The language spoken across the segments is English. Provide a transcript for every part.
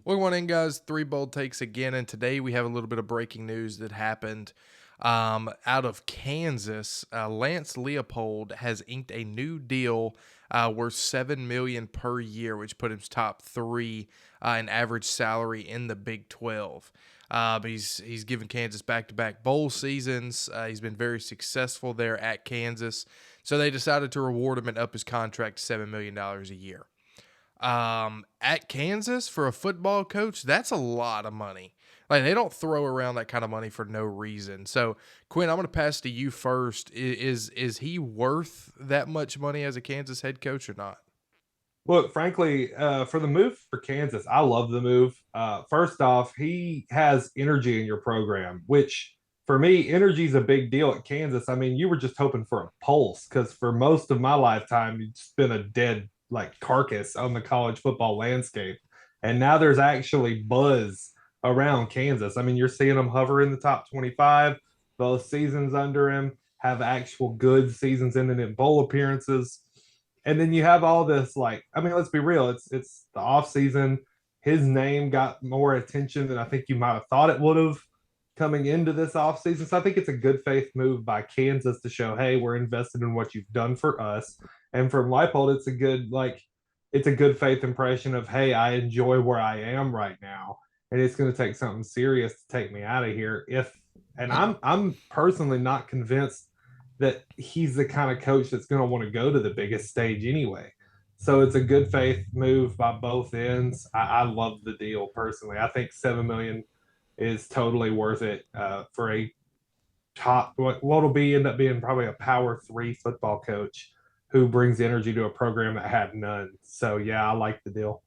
Welcome on in, guys. Three bold takes again, and today we have a little bit of breaking news that happened out of Kansas. Lance Leopold has inked a new deal worth $7 million per year, which put him top three in average salary in the Big 12. But he's given Kansas back-to-back bowl seasons. He's been very successful there at Kansas, so they decided to reward him and up his contract to $7 million a year. At Kansas for a football coach, that's a lot of money. Like they don't throw around that kind of money for no reason. So Quinn, I'm going to pass to you first. Is he worth that much money as a Kansas head coach or not? Look, frankly, for the move for Kansas, I love the move. First off, he has energy in your program, which for me, energy is a big deal at Kansas. I mean, you were just hoping for a pulse because for most of my lifetime, it's been a dead like carcass on the college football landscape. And now there's actually buzz around Kansas. I mean, you're seeing them hover in the top 25, both seasons under him, have actual good seasons ending in bowl appearances, and then you have all this like, I mean, let's be real, it's the off season. His name got more attention than I think you might have thought it would have coming into this off season. So I think it's a good faith move by Kansas to show, hey, we're invested in what you've done for us. And from Leipold, it's a good faith impression of, hey, I enjoy where I am right now, and it's going to take something serious to take me out of here. If and I'm personally not convinced that he's the kind of coach that's going to want to go to the biggest stage anyway. So it's a good faith move by both ends. I love the deal personally. I think 7 million is totally worth it for a top what'll be end up being probably a power three football coach who brings energy to a program that had none. So yeah, I like the deal.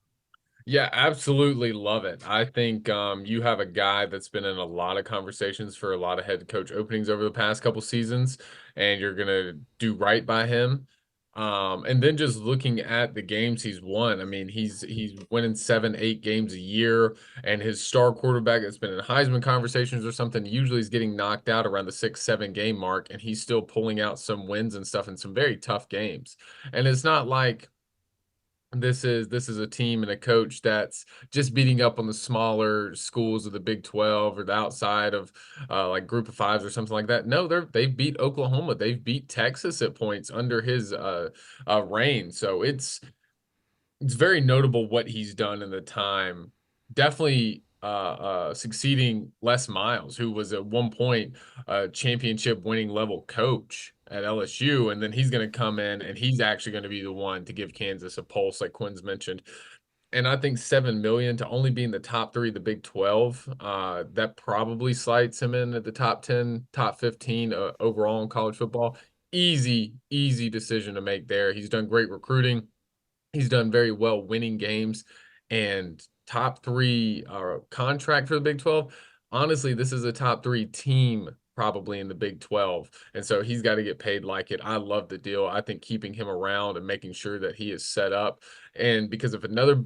Yeah, absolutely love it. I think you have a guy that's been in a lot of conversations for a lot of head coach openings over the past couple seasons, and you're gonna do right by him. And then just looking at the games he's won, I mean, he's winning 7, 8 games a year, and his star quarterback that's been in Heisman conversations or something usually is getting knocked out around the 6, 7 game mark, and he's still pulling out some wins and stuff in some very tough games. And it's not like this is a team and a coach that's just beating up on the smaller schools of the Big 12 or the outside of like Group of Fives or something like that. No, they've beat Oklahoma, they've beat Texas at points under his reign. So it's very notable what he's done in the time. Definitely succeeding Les Miles, who was at one point a championship winning level coach at LSU, and then he's going to come in and he's actually going to be the one to give Kansas a pulse, like Quinn's mentioned. And I think 7 million to only be in the top three of the Big 12, that probably slides him in at the top 10, top 15 overall in college football. Easy decision to make there. He's done great recruiting. He's done very well winning games, and top three contract for the Big 12. Honestly, this is a top three team probably in the Big 12. And so he's got to get paid like it. I love the deal. I think keeping him around and making sure that he is set up. And because if another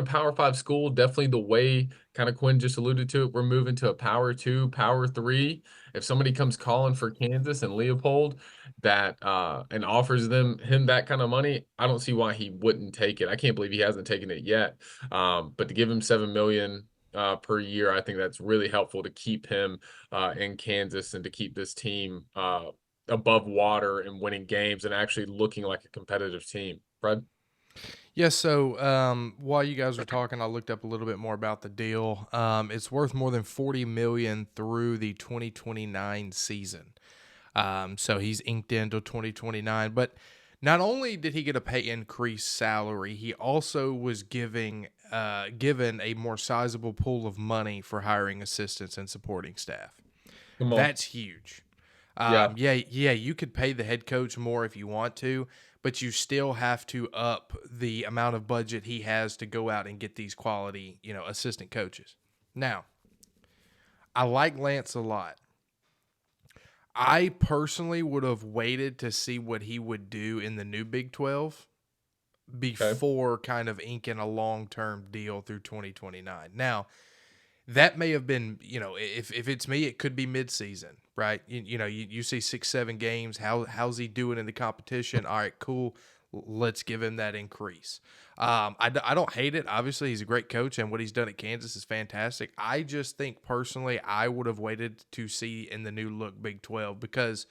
Power Five school, definitely the way kind of Quinn just alluded to it, we're moving to a Power Two, Power Three. If somebody comes calling for Kansas and Leopold that and offers him that kind of money, I don't see why he wouldn't take it. I can't believe he hasn't taken it yet. But to give him 7 million per year, I think that's really helpful to keep him in Kansas and to keep this team above water and winning games and actually looking like a competitive team. Fred? Yeah, so while you guys were talking, I looked up a little bit more about the deal. It's worth more than 40 million through the 2029 season. So he's inked into 2029. But not only did he get a pay increase salary, he also was given a more sizable pool of money for hiring assistants and supporting staff. Come on. That's huge. Yeah. Yeah, you could pay the head coach more if you want to, but you still have to up the amount of budget he has to go out and get these quality, assistant coaches. Now, I like Lance a lot. I personally would have waited to see what he would do in the new Big 12 Okay. before kind of inking a long-term deal through 2029. Now, that may have been, if it's me, it could be midseason, right? You see 6, 7 games. How's he doing in the competition? All right, cool. Let's give him that increase. I don't hate it. Obviously, he's a great coach, and what he's done at Kansas is fantastic. I just think personally, I would have waited to see in the new look Big 12 because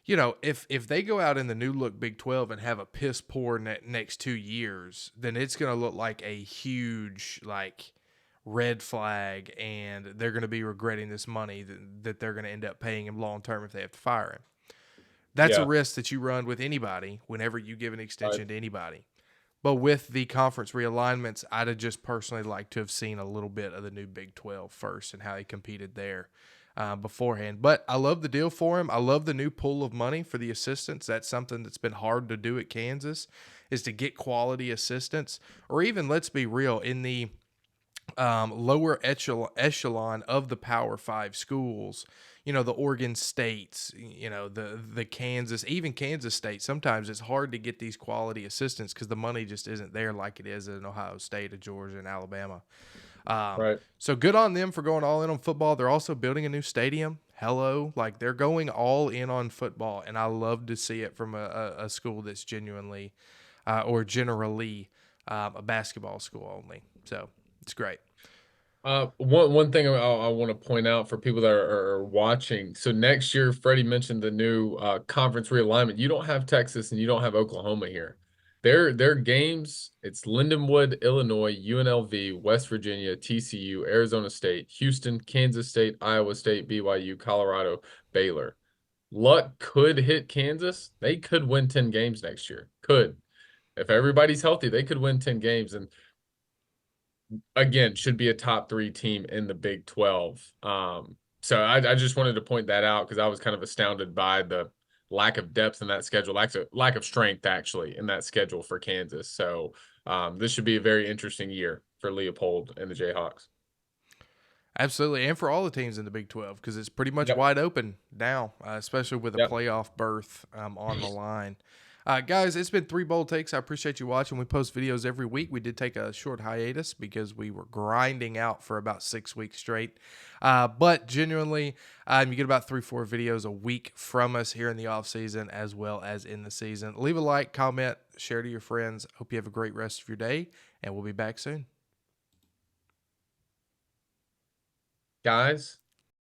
if they go out in the new look Big 12 and have a piss poor next 2 years, then it's going to look like a huge like red flag, and they're going to be regretting this money that they're going to end up paying him long term if they have to fire him. That's a Yeah, risk that you run with anybody whenever you give an right. extension to anybody. But with the conference realignments, I'd have just personally liked to have seen a little bit of the new Big 12 first and how he competed there beforehand. But I love the deal for him. I love the new pool of money for the assistants. That's something that's been hard to do at Kansas, is to get quality assistants, or even, let's be real, in the lower echelon of the Power Five schools. The Oregon States, the Kansas, even Kansas State. Sometimes it's hard to get these quality assistants because the money just isn't there like it is in Ohio State, or Georgia, and Alabama. Right. So good on them for going all in on football. They're also building a new stadium. Hello, like they're going all in on football, and I love to see it from a school that's genuinely or generally a basketball school only. So it's great. One thing I want to point out for people that are watching. So next year, Freddie mentioned the new conference realignment. You don't have Texas and you don't have Oklahoma here. Their games, it's Lindenwood, Illinois, UNLV, West Virginia, TCU, Arizona State, Houston, Kansas State, Iowa State, BYU, Colorado, Baylor. Luck could hit Kansas. They could win 10 games next year. Could. If everybody's healthy, they could win 10 games. And again, should be a top 3 team in the Big 12. So I just wanted to point that out because I was kind of astounded by the lack of depth in that schedule, lack of strength actually in that schedule for Kansas. So this should be a very interesting year for Leipold and the Jayhawks. Absolutely, and for all the teams in the Big 12, because it's pretty much Yep. wide open now, especially with a Yep. playoff berth on the line. Guys, it's been 3 bold takes. I appreciate you watching. We post videos every week. We did take a short hiatus because we were grinding out for about 6 weeks straight. But genuinely, you get about 3-4 videos a week from us here in the off season as well as in the season. Leave a like, comment, share to your friends. Hope you have a great rest of your day, and we'll be back soon. Guys,